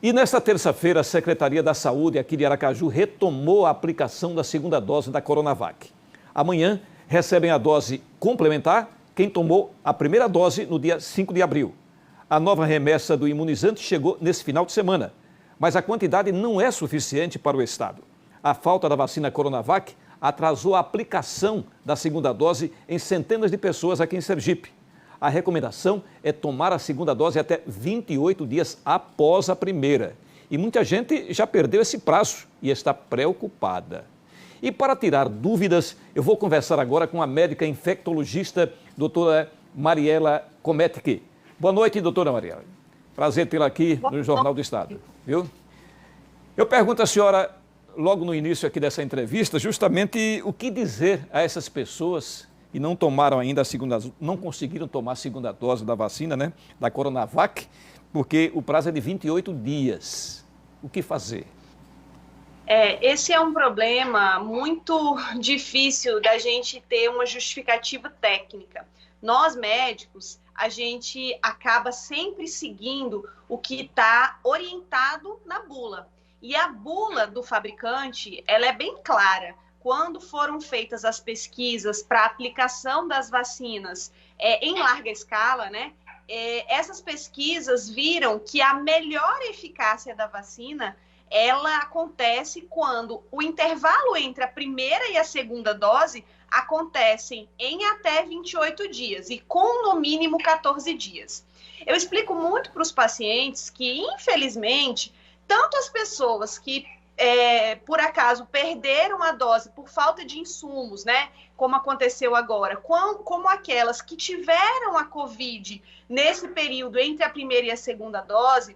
E nesta terça-feira, a Secretaria da Saúde aqui de Aracaju retomou a aplicação da segunda dose da Coronavac. Amanhã recebem a dose complementar quem tomou a primeira dose no dia 5 de abril. A nova remessa do imunizante chegou nesse final de semana, mas a quantidade não é suficiente para o estado. A falta da vacina Coronavac atrasou a aplicação da segunda dose em centenas de pessoas aqui em Sergipe. A recomendação é tomar a segunda dose até 28 dias após a primeira. E muita gente já perdeu esse prazo e está preocupada. E para tirar dúvidas, eu vou conversar agora com a médica infectologista, doutora Mariela Cometki. Boa noite, doutora Mariela. Prazer tê-la aqui no Jornal do Estado. Viu? Eu pergunto à senhora, logo no início aqui dessa entrevista, justamente o que dizer a essas pessoas e não tomaram ainda a segunda, não conseguiram tomar a segunda dose da vacina, né, da Coronavac, porque o prazo é de 28 dias. O que fazer? Esse é um problema muito difícil da gente ter uma justificativa técnica. Nós, médicos, a gente acaba sempre seguindo o que está orientado na bula. E a bula do fabricante, ela é bem clara. Quando foram feitas as pesquisas para a aplicação das vacinas em larga escala, né, essas pesquisas viram que a melhor eficácia da vacina, ela acontece quando o intervalo entre a primeira e a segunda dose acontecem em até 28 dias e com no mínimo 14 dias. Eu explico muito para os pacientes que, infelizmente, tanto as pessoas que por acaso perderam a dose por falta de insumos, né, como aconteceu agora, como aquelas que tiveram a Covid nesse período entre a primeira e a segunda dose,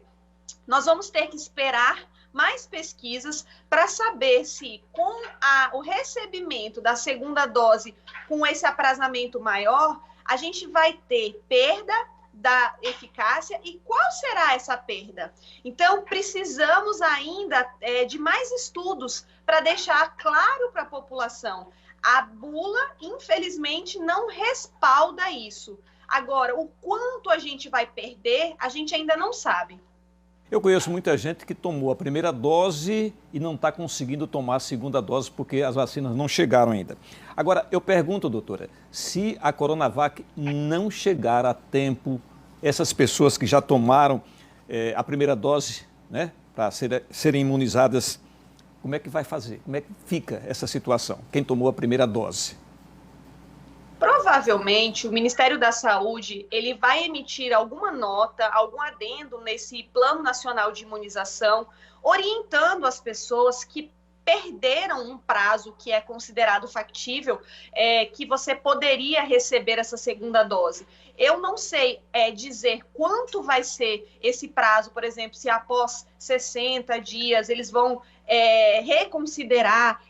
nós vamos ter que esperar mais pesquisas para saber se com o recebimento da segunda dose, com esse aprazamento maior, a gente vai ter perda da eficácia e qual será essa perda? Então, precisamos ainda de mais estudos para deixar claro para a população. A bula, infelizmente, não respalda isso. Agora, o quanto a gente vai perder, a gente ainda não sabe. Eu conheço muita gente que tomou a primeira dose e não está conseguindo tomar a segunda dose porque as vacinas não chegaram ainda. Agora, eu pergunto, doutora, se a Coronavac não chegar a tempo, essas pessoas que já tomaram a primeira dose, né, para serem imunizadas, como é que vai fazer? Como é que fica essa situação? Quem tomou a primeira dose? Provavelmente, o Ministério da Saúde ele vai emitir alguma nota, algum adendo nesse Plano Nacional de Imunização, orientando as pessoas que perderam um prazo que é considerado factível, que você poderia receber essa segunda dose. Eu não sei dizer quanto vai ser esse prazo, por exemplo, se após 60 dias eles vão reconsiderar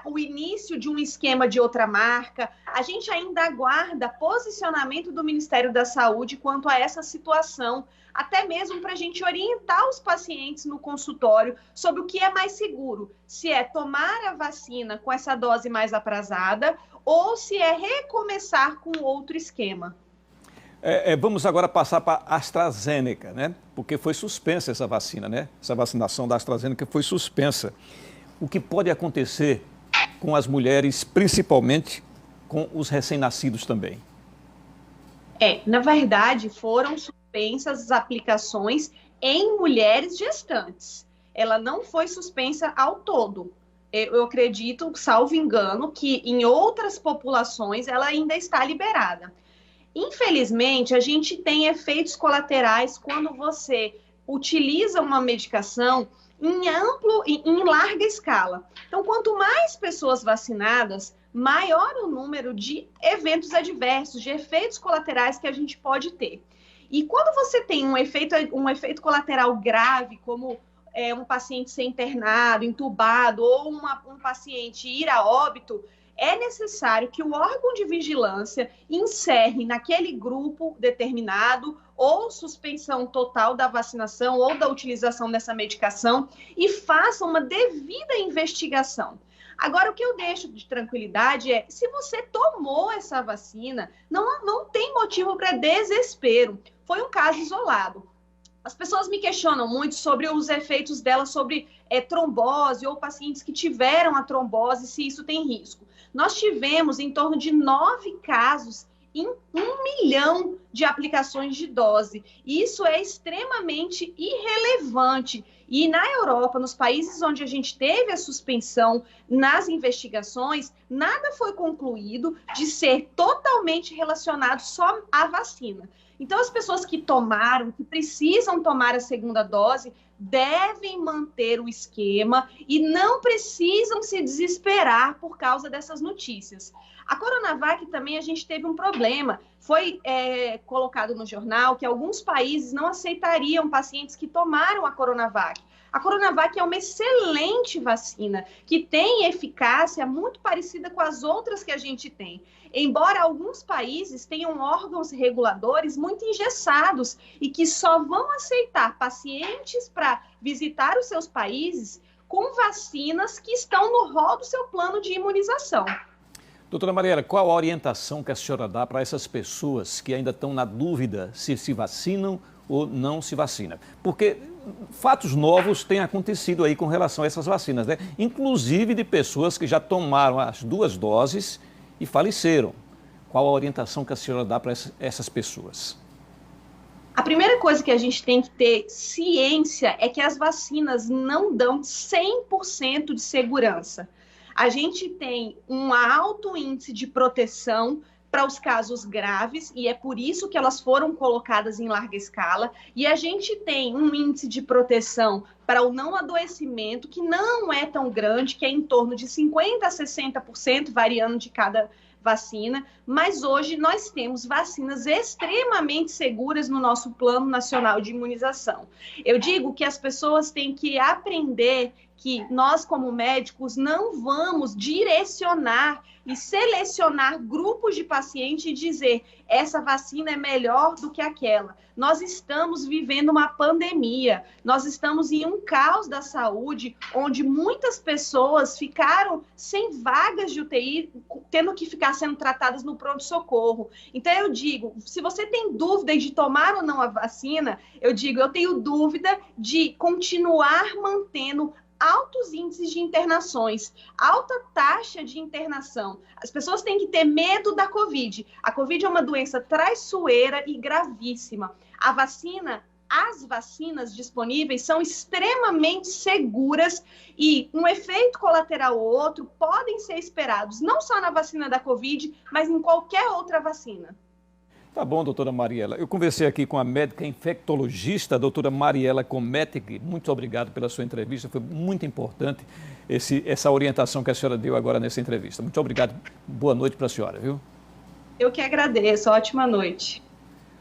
o início de um esquema de outra marca. A gente ainda aguarda posicionamento do Ministério da Saúde quanto a essa situação, até mesmo para a gente orientar os pacientes no consultório sobre o que é mais seguro, se é tomar a vacina com essa dose mais aprazada ou se é recomeçar com outro esquema. Vamos agora passar para a AstraZeneca, né? Porque foi suspensa essa vacina, né? Essa vacinação da AstraZeneca foi suspensa. O que pode acontecer com as mulheres, principalmente com os recém-nascidos também? Na verdade, foram suspensas as aplicações em mulheres gestantes. Ela não foi suspensa ao todo. Eu acredito, salvo engano, que em outras populações ela ainda está liberada. Infelizmente, a gente tem efeitos colaterais quando você utiliza uma medicação em larga escala. Então, quanto mais pessoas vacinadas, maior o número de eventos adversos, de efeitos colaterais que a gente pode ter. E quando você tem um efeito colateral grave, como um paciente ser internado, entubado, ou um paciente ir a óbito, é necessário que o órgão de vigilância encerre naquele grupo determinado ou suspensão total da vacinação ou da utilização dessa medicação e faça uma devida investigação. Agora, o que eu deixo de tranquilidade é, se você tomou essa vacina, não tem motivo para desespero. Foi um caso isolado. As pessoas me questionam muito sobre os efeitos dela sobre trombose ou pacientes que tiveram a trombose, se isso tem risco. Nós tivemos em torno de 9 casos em 1 milhão de aplicações de dose. Isso é extremamente irrelevante. E na Europa, nos países onde a gente teve a suspensão nas investigações, nada foi concluído de ser totalmente relacionado só à vacina. Então, as pessoas que tomaram, que precisam tomar a segunda dose, devem manter o esquema e não precisam se desesperar por causa dessas notícias. A Coronavac também a gente teve um problema. Foi colocado no jornal que alguns países não aceitariam pacientes que tomaram a Coronavac. A Coronavac é uma excelente vacina, que tem eficácia muito parecida com as outras que a gente tem. Embora alguns países tenham órgãos reguladores muito engessados e que só vão aceitar pacientes para visitar os seus países com vacinas que estão no rol do seu plano de imunização. Doutora Mariela, qual a orientação que a senhora dá para essas pessoas que ainda estão na dúvida se vacinam ou não se vacinam? Porque fatos novos têm acontecido aí com relação a essas vacinas, né? Inclusive de pessoas que já tomaram as 2 doses e faleceram. Qual a orientação que a senhora dá para essas pessoas? A primeira coisa que a gente tem que ter ciência é que as vacinas não dão 100% de segurança. A gente tem um alto índice de proteção para os casos graves, e é por isso que elas foram colocadas em larga escala, e a gente tem um índice de proteção para o não adoecimento que não é tão grande, que é em torno de 50% a 60%, variando de cada vacina, mas hoje nós temos vacinas extremamente seguras no nosso Plano Nacional de Imunização. Eu digo que as pessoas têm que aprender que nós, como médicos, não vamos direcionar e selecionar grupos de pacientes e dizer essa vacina é melhor do que aquela. Nós estamos vivendo uma pandemia, nós estamos em um caos da saúde, onde muitas pessoas ficaram sem vagas de UTI, tendo que ficar sendo tratadas no pronto-socorro. Então eu digo, se você tem dúvida de tomar ou não a vacina, eu digo, eu tenho dúvida de continuar mantendo altos índices de internações, alta taxa de internação. As pessoas têm que ter medo da Covid. A Covid é uma doença traiçoeira e gravíssima. As vacinas disponíveis são extremamente seguras e um efeito colateral ou outro podem ser esperados, não só na vacina da Covid, mas em qualquer outra vacina. Tá bom, doutora Mariela. Eu conversei aqui com a médica infectologista, a doutora Mariela Comettig. Muito obrigado pela sua entrevista. Foi muito importante essa orientação que a senhora deu agora nessa entrevista. Muito obrigado. Boa noite para a senhora, viu? Eu que agradeço. Ótima noite.